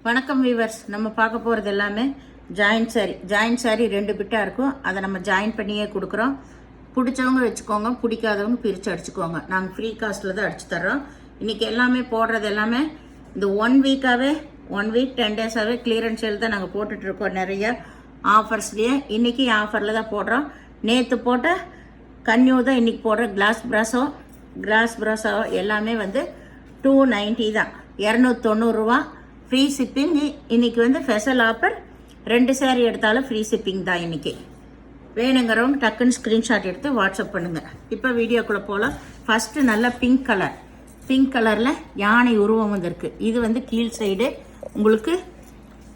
வணக்கம் வீவர்ஸ். நம்ம பார்க்க போகிறது எல்லாமே ஜாயின்ட் சாரி 2 பிட்டாக இருக்கும். அதை நம்ம ஜாயின் பண்ணியே கொடுக்குறோம். பிடிச்சவங்க வச்சுக்கோங்க, பிடிக்காதவங்க பிரித்து அடிச்சுக்கோங்க. நாங்கள் ஃப்ரீ காஸ்ட்டில் தான் அடிச்சு தர்றோம். இன்றைக்கி எல்லாமே போடுறது எல்லாமே இந்த 1 வீக்காகவே 1 வீக் 10 டேஸாகவே கிளியரன்ஸ் சேல் தான் நாங்கள் போட்டுட்ருக்கோம். நிறைய ஆஃபர்ஸ்லேயே இன்றைக்கி ஆஃபரில் தான் போடுறோம். நேற்று போட்ட கன்யூ தான் இன்றைக்கி போடுற கிளாஸ் ப்ராஸோ எல்லாமே வந்து 290 தான், 290 ரூபா. Free shipping. இன்றைக்கி வந்து ஸ்பெஷல் ஆஃபர். 2 சாரீ எடுத்தாலும் ஃப்ரீ ஷிப்பிங் தான் இன்றைக்கி. வேணுங்கிறவங்க டக்குன்னு ஸ்க்ரீன்ஷாட் எடுத்து வாட்ஸ்அப் பண்ணுங்கள். இப்போ வீடியோக்குள்ளே போகலாம். ஃபஸ்ட்டு நல்ல பிங்க் கலரில் யானை உருவம் வந்துருக்கு. இது வந்து கீழ் சைடு உங்களுக்கு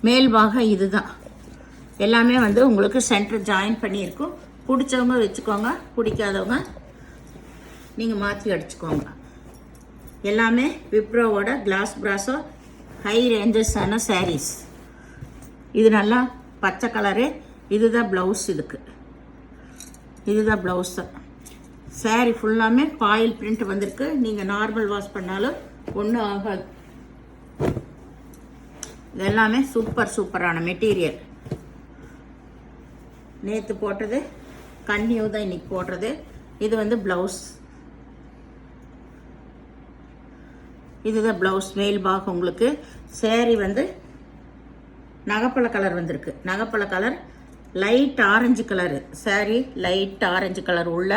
மேல் பாகம் இது தான். எல்லாமே வந்து உங்களுக்கு சென்டர் ஜாயின் பண்ணியிருக்கும். பிடிச்சவங்க வச்சுக்கோங்க, பிடிக்காதவங்க நீங்கள் மாற்றி அடிச்சுக்கோங்க. எல்லாமே விப்ரோவோட கிளாஸ் ப்ராஸோ ஹை ரேஞ்சஸான சாரீஸ். இது நல்லா பச்சை கலரு. இதுதான் ப்ளவுஸ். இதுதான் ப்ளவுஸ் தான். சாரீ ஃபுல்லாமே பாயில் பிரிண்ட் வந்திருக்கு. நீங்கள் நார்மல் வாஷ் பண்ணாலும் ஒன்றும் ஆகாது. இது எல்லாமே சூப்பரான மெட்டீரியல். நேற்று போட்டது கன்னியூ தான் இன்னைக்கு போடுறது. இது வந்து ப்ளவுஸ். இதுதான் ப்ளவுஸ். மேல் பாகம் உங்களுக்கு. சேரீ வந்து நகைப்பழ கலர் வந்திருக்கு. நகைப்பழ colour light orange colour. Sari light orange colour உள்ள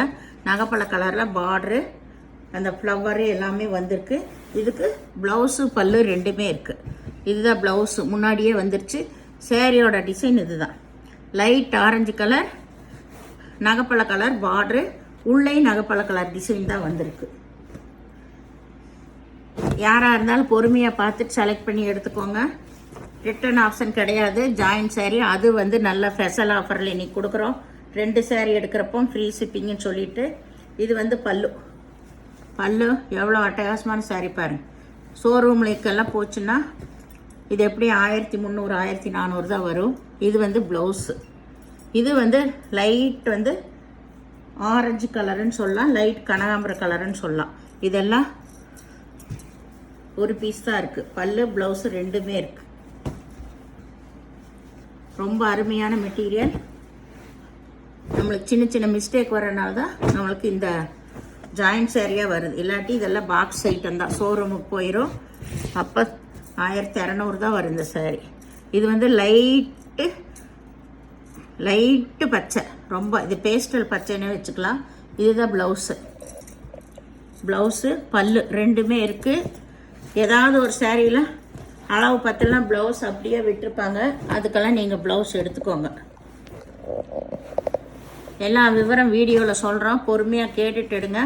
நகைப்பழ கலரில் பார்டரு அந்த ஃப்ளவரு எல்லாமே வந்திருக்கு. இதுக்கு ப்ளவுஸு பல்லு ரெண்டுமே இருக்குது. இதுதான் ப்ளவுஸு. முன்னாடியே வந்துருச்சு. சேரீயோட டிசைன் இதுதான். லைட் ஆரஞ்சு கலர் நகைப்பழ கலர் பார்டரு, உள்ளே நகைப்பழ கலர் டிசைன் தான் வந்திருக்கு. யாராக இருந்தாலும் பொறுமையாக பார்த்துட்டு செலக்ட் பண்ணி எடுத்துக்கோங்க. ரிட்டர்ன் ஆப்ஷன் கிடையாது. ஜாயின்ட் சாரீ அது வந்து நல்ல ஸ்பெஷல் ஆஃபரில் இன்றைக்கி கொடுக்குறோம். 2 சாரீ எடுக்கிறப்போ ஃப்ரீ ஷிப்பிங்னு சொல்லிட்டு. இது வந்து பல்லு எவ்வளோ அட்டகாசமான சாரீ பாருங்க. ஷோரூம்லேக்கெல்லாம் போச்சுன்னா இது எப்படி 1300 1400 தான் வரும். இது வந்து ப்ளவுஸு. இது வந்து லைட் வந்து ஆரஞ்சு கலருன்னு சொல்லலாம், லைட் கனகாம்பர கலருன்னு சொல்லலாம். இதெல்லாம் ஒரு பீஸ் தான் இருக்குது. பல்லு ப்ளவுஸு ரெண்டுமே இருக்குது. ரொம்ப அருமையான மெட்டீரியல். நம்மளுக்கு சின்ன மிஸ்டேக் வரனால தான் நம்மளுக்கு இந்த ஜாயின்ட் சாரியாக வருது. இல்லாட்டி இதெல்லாம் பாக்ஸ் ஐட்டம் தான். ஷோரூமுக்கு போயிடும். அப்போ 1200 தான் வரும் இந்த சாரி. இது வந்து லைட்டு பச்சை. ரொம்ப இது பேஸ்டல் பச்சைன்னு வச்சுக்கலாம். இதுதான் ப்ளவுஸு பல்லு ரெண்டுமே இருக்குது. ஏதாவது ஒரு சாரியில் அளவு பத்தெல்லாம் ப்ளவுஸ் அப்படியே விட்டுருப்பாங்க. அதுக்கெல்லாம் நீங்கள் ப்ளவுஸ் எடுத்துக்கோங்க. எல்லா விவரம் வீடியோவில் சொல்கிறோம். பொறுமையாக கேட்டுட்டு எடுங்க.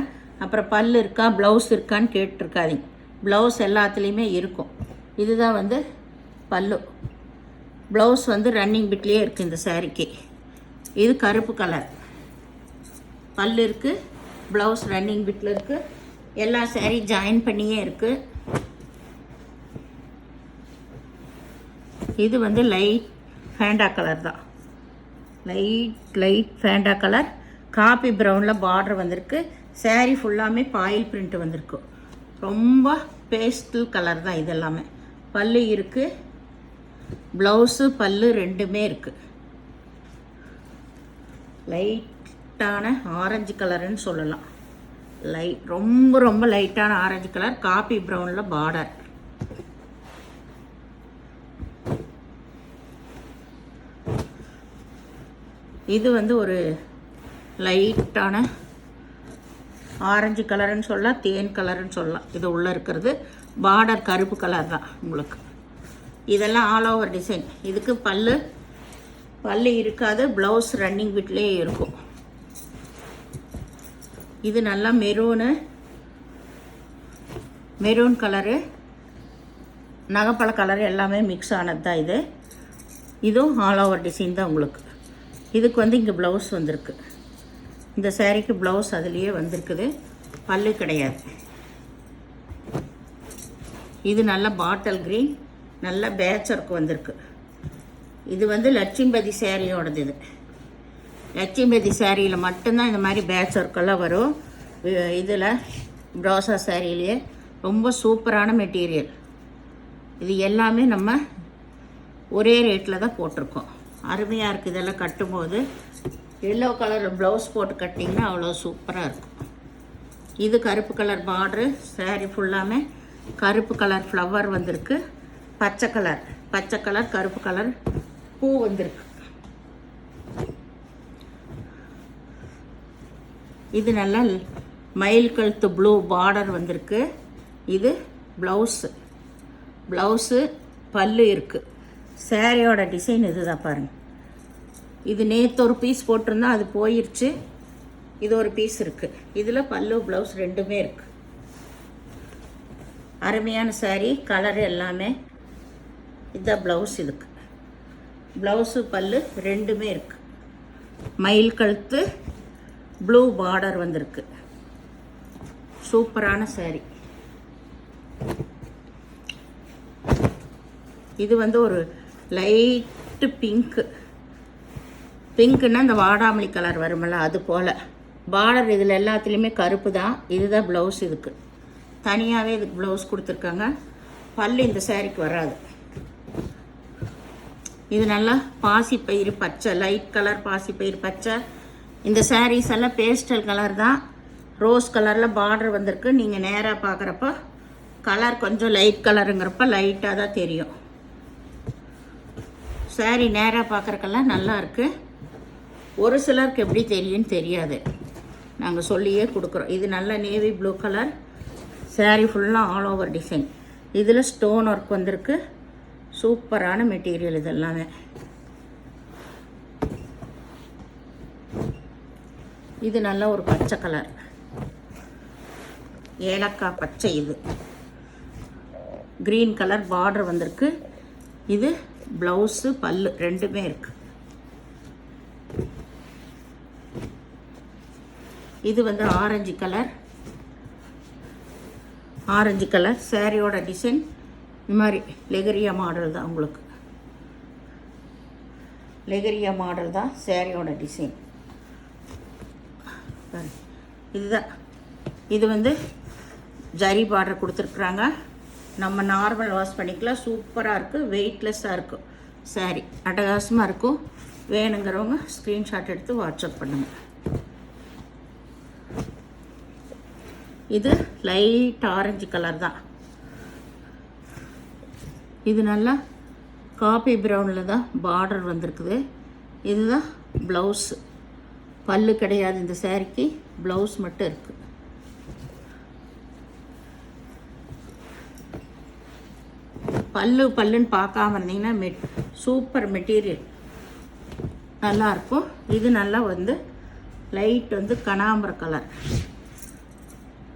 அப்புறம் பல்லு இருக்கா ப்ளவுஸ் இருக்கான்னு கேட்டுருக்காதீங்க. ப்ளவுஸ் எல்லாத்துலேயுமே இருக்கும். இதுதான் வந்து பல்லு. ப்ளவுஸ் வந்து ரன்னிங் பிட்லேயே இருக்குது இந்த சாரிக்கு. இது கருப்பு கலர். பல்லு இருக்குது, ப்ளவுஸ் ரன்னிங் பிட்டில் இருக்குது. எல்லா சாரி ஜாயின் பண்ணியே இருக்குது. இது வந்து லைட் ஃபேண்டா கலர் தான். Light Fanta colour. காபி ப்ரௌனில் பார்டர் வந்திருக்கு. சாரீ ஃபுல்லாமே பாயில் பிரிண்ட் வந்திருக்கு. ரொம்ப பேஸ்டல் கலர் தான் இதெல்லாமே. பல்லு இருக்குது, ப்ளவுஸு பல்லு ரெண்டுமே இருக்குது. லைட்டான ஆரஞ்சு கலருன்னு சொல்லலாம். ரொம்ப லைட்டான ஆரஞ்சு கலர். காபி ப்ரௌனில் பார்டர். இது வந்து ஒரு லைட்டான ஆரஞ்சு கலருன்னு சொல்லலாம், தேன் கலருன்னு சொல்லலாம். இது உள்ளே இருக்கிறது பார்டர் கருப்பு கலர் தான் உங்களுக்கு. இதெல்லாம் ஆல் ஓவர் டிசைன். இதுக்கு பல்லு இருக்காது. ப்ளவுஸ் ரன்னிங் பிட்லேயே இருக்கும். இது நல்லா மெரூன் கலரு, நகைப்பழ கலரு எல்லாமே மிக்ஸ் ஆனது தான் இது. இதுவும் ஆல் ஓவர் டிசைன் தான் உங்களுக்கு. இதுக்கு வந்து இங்கே ப்ளவுஸ் வந்திருக்கு. இந்த சாரீக்கு ப்ளவுஸ் அதுலேயே வந்திருக்குது. பல்லு கிடையாது. இது நல்ல பாட்டில் க்ரீன், நல்ல பேட்ச் ஒர்க் வந்திருக்கு. இது வந்து லட்சுமிபதி சாரியோடது. இது லட்சுமிபதி சாரியில் மட்டும்தான் இந்த மாதிரி பேட்ச் ஒர்க்கெல்லாம் வரும். இதில் ப்ராசா சாரியிலேயே ரொம்ப சூப்பரான மெட்டீரியல். இது எல்லாமே நம்ம ஒரே ரேட்டில் தான் போட்டிருக்கோம். அருமையாக இருக்குது. இதெல்லாம் கட்டும்போது எல்லோ கலர் ப்ளவுஸ் போட்டு கட்டிங்கன்னா அவ்வளோ சூப்பராக இருக்கும். இது கருப்பு கலர் பார்ட்ரு. சாரீ ஃபுல்லாமே கருப்பு கலர் ஃப்ளவர் வந்திருக்கு. பச்சை கலர் கருப்பு கலர் பூ வந்திருக்கு. இது நல்லா மயில் கழுத்து ப்ளூ பார்டர் வந்திருக்கு. இது ப்ளவுஸு பல்லு இருக்குது. சாரியோட டிசைன் இது தான் பாருங்கள். இது நேற்று ஒரு பீஸ் போட்டிருந்தா அது போயிடுச்சு. இது ஒரு பீஸ் இருக்குது. இதில் பல்லு ப்ளவுஸ் ரெண்டுமே இருக்குது. அருமையான சாரீ. கலரு எல்லாமே. இதுதான் ப்ளவுஸ். இதுக்கு ப்ளவுஸு பல்லு ரெண்டுமே இருக்குது. மயில் கழுத்து ப்ளூ பார்டர் வந்திருக்கு. சூப்பரான சாரீ. இது வந்து ஒரு லைட்டு பிங்க்குன்னா இந்த வாடாமல்லி கலர் வருமல்ல, அது போல் பார்டர். இதில் எல்லாத்துலேயுமே கருப்பு தான். இதுதான் ப்ளவுஸ். இதுக்கு தனியாகவே இதுக்கு ப்ளவுஸ் கொடுத்துருக்காங்க. பல்லு இந்த சாரீக்கு வராது. இது நல்லா பாசிப்பயிறு பச்சை, லைட் கலர் பாசிப்பயிறு பச்சை. இந்த சாரீஸ் எல்லாம் பேஸ்டல் கலர் தான். ரோஸ் கலரில் பார்டர் வந்திருக்கு. நீங்கள் நேராக பார்க்குறப்ப கலர் கொஞ்சம் லைட் கலருங்கிறப்ப லைட்டாக தான் தெரியும். சாரீ நேராக பார்க்குறக்கெல்லாம் நல்லா இருக்குது. ஒரு சிலருக்கு எப்படி தெரியும்னு தெரியாது. நாங்கள் சொல்லியே கொடுக்குறோம். இது நல்ல நேவி ப்ளூ கலர். சாரீ ஃபுல்லாக ஆல் ஓவர் டிசைன். இதில் ஸ்டோன் ஒர்க் வந்திருக்கு. சூப்பரான மெட்டீரியல் இதெல்லாமே. இது நல்ல ஒரு பச்சை கலர், ஏலக்காய் பச்சை. இது க்ரீன் கலர் பார்டர் வந்திருக்கு. இது ப்ளவுஸு பல்லு ரெண்டுமே இருக்குது. இது வந்து ஆரஞ்சு கலர் சாரியோட டிசைன் இந்த மாதிரி லெகரியா மாடல் தான். உங்களுக்கு லெகரியா மாடல் தான் சாரியோட டிசைன். இதுதான். இது வந்து ஜரி பார்டர் கொடுத்துருக்குறாங்க. நம்ம நார்மல் வாஷ் பண்ணிக்கலாம். சூப்பராக இருக்குது. வெயிட்லெஸ்ஸாக இருக்கும். சாரி அட்டகாசமாக இருக்கும். வேணுங்கிறவங்க ஸ்க்ரீன்ஷாட் எடுத்து வாட்ஸ்அப் பண்ணுங்கள். இது லைட் ஆரஞ்சு கலர் தான். இது நல்லா காபி ப்ரௌனில் தான் பார்டர் வந்திருக்குது. இதுதான் ப்ளவுஸு. பல்லு கிடையாது இந்த சாரிக்கு. ப்ளவுஸ் மட்டும் இருக்குது. பல்லுன்னு பார்க்காம இருந்தீங்கன்னா சூப்பர் மெட்டீரியல் நல்லாயிருக்கும். இது நல்லா வந்து லைட் வந்து கனாம்பர கலர்.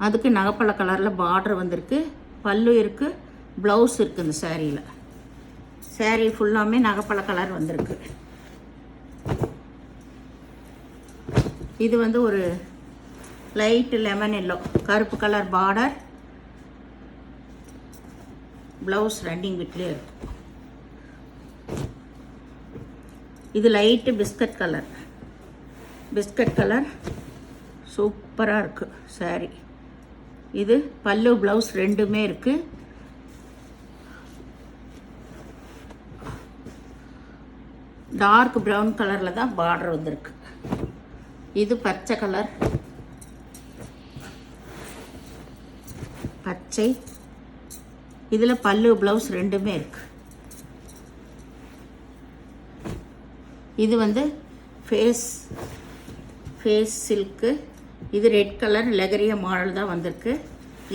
அதுக்கு நகைப்பழ கலரில் பார்டர் வந்திருக்கு. பல்லு இருக்குது, ப்ளவுஸ் இருக்குது. இந்த சாரியில் சாரீ ஃபுல்லாமே நகைப்பழ கலர் வந்திருக்கு. இது வந்து ஒரு லைட்டு லெமன் எல்லோ கருப்பு கலர் பார்டர். ப்ளவுஸ் ரன்னிங் விட்லேயே இருக்கும். இது லைட்டு பிஸ்கட் கலர் சூப்பராக இருக்குது சாரீ. இது பல்லு ப்ளவுஸ் ரெண்டுமே இருக்குது. டார்க் ப்ரௌன் கலரில் தான் பார்டர் வந்திருக்கு. இது பச்சை கலர், பச்சை. இதில் பல்லு ப்ளவுஸ் ரெண்டுமே இருக்குது. இது வந்து ஃபேஸ் சில்க்கு. இது ரெட் கலர் லெகரியா மாடல் தான் வந்திருக்கு.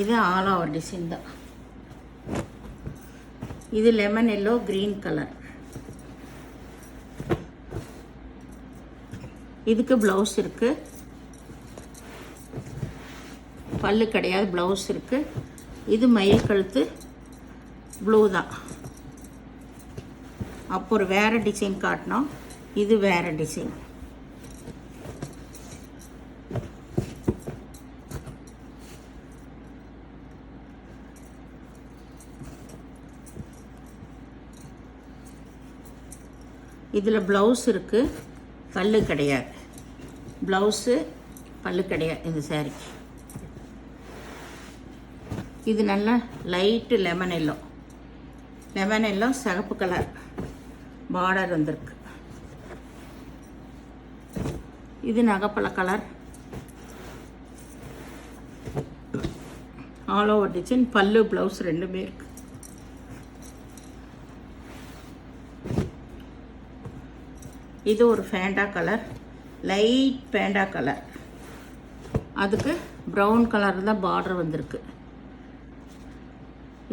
இது ஆல் ஓவர் டிசைன் தான். இது லெமன் எல்லோ க்ரீன் கலர். இதுக்கு ப்ளவுஸ் இருக்குது. பல்லு கிடையாது, ப்ளவுஸ் இருக்குது. இது மயில் கழுத்து ப்ளூ தான். அப்போ ஒரு வேறு டிசைன் காட்டினோம். இது வேறு டிசைன். இதில் ப்ளவுஸ் இருக்குது, பல்லு கிடையாது. ப்ளவுஸு பல்லு கிடையாது இந்த சாரிக்கு. இது நல்லா லைட்டு லெமன் எல்லோ சிகப்பு கலர். பார்டர் வந்திருக்கு. இது நகைப்பழ கலர், ஆல் ஓவர் டிசைன், பல்லு ப்ளவுஸ் ரெண்டுமே இருக்கு. இது ஒரு ஃபேண்டா கலர், லைட் பேண்டா கலர், அதுக்கு ப்ரௌன் கலர் தான் பார்டர் வந்திருக்கு.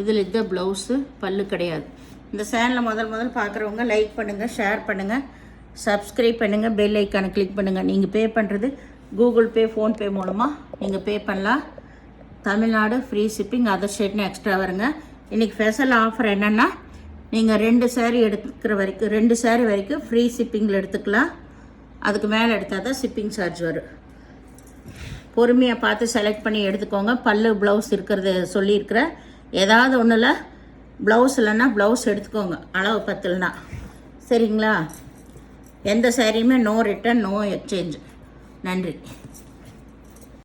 இதில் இந்த ப்ளவுஸு, பல்லு கிடையாது. இந்த சேனலில் முதல் பார்க்குறவங்க லைக் பண்ணுங்கள், ஷேர் பண்ணுங்கள், சப்ஸ்கிரைப் பண்ணுங்கள், பெல் ஐக்கானை கிளிக் பண்ணுங்கள். நீங்கள் பே பண்ணுறது கூகுள் பே, ஃபோன்பே மூலமாக நீங்கள் பே பண்ணலாம். தமிழ்நாடு ஃப்ரீ ஷிப்பிங், அதர் ஸ்டேட்னு எக்ஸ்ட்ரா வருங்க. இன்றைக்கி ஸ்பெஷல் ஆஃபர் என்னென்னா, நீங்கள் 2 saree எடுத்துக்கிற வரைக்கும் 2 saree வரைக்கும் ஃப்ரீ ஷிப்பிங்கில் எடுத்துக்கலாம். அதுக்கு மேலே எடுத்தால் தான் ஷிப்பிங் சார்ஜ் வரும். பொறுமையாக பார்த்து செலக்ட் பண்ணி எடுத்துக்கோங்க. பல்லு ப்ளவுஸ் இருக்கிறது சொல்லியிருக்கிறேன். ஏதாவது ஒன்றில் ப்ளவுஸ் இல்லைன்னா ப்ளவுஸ் எடுத்துக்கோங்க, அளவு பத்தலைன்னா. சரிங்களா? எந்த சாரியுமே நோ ரிட்டன், நோ எக்ஸ்சேஞ்ச். நன்றி.